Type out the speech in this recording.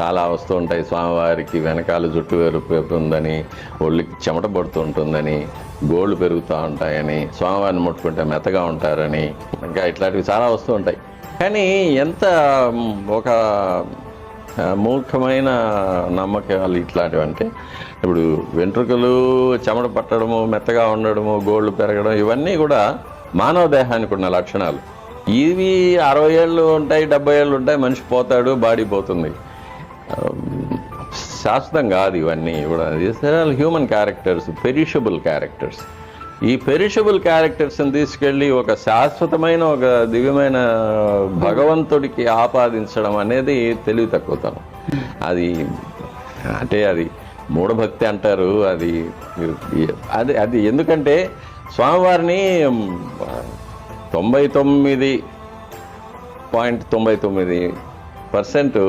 చాలా వస్తూ ఉంటాయి. స్వామివారికి వెనకాల జుట్టు పెరుగుతుందని, ఒళ్ళకి చెమట పడుతూ ఉంటుందని, గోళ్ళు పెరుగుతూ ఉంటాయని, స్వామివారిని ముట్టుకుంటే మెత్తగా ఉంటారని, ఇంకా ఇట్లాంటివి చాలా వస్తూ ఉంటాయి. కానీ ఎంత ఒక మూర్ఖమైన నమ్మకాలు ఇట్లాంటివి అంటే, ఇప్పుడు వెంట్రుకలు చెమట పట్టడము, మెత్తగా ఉండడము, గోళ్ళు పెరగడం, ఇవన్నీ కూడా మానవ దేహానికి ఉన్న లక్షణాలు. ఇవి 60 ఏళ్ళు ఉంటాయి, 70 ఏళ్ళు ఉంటాయి, మనిషి పోతాడు, బాడీ పోతుంది. శాశ్వతం కాదు ఇవన్నీ కూడా. Human characters, perishable characters. ఈ పెరిషబుల్ క్యారెక్టర్స్ని తీసుకెళ్ళి ఒక శాశ్వతమైన, ఒక దివ్యమైన భగవంతుడికి ఆపాదించడం అనేది తెలివి తక్కువతనం. అది అంటే అది మూఢభక్తి అంటారు. అది అది అది ఎందుకంటే స్వామివారిని 99.99%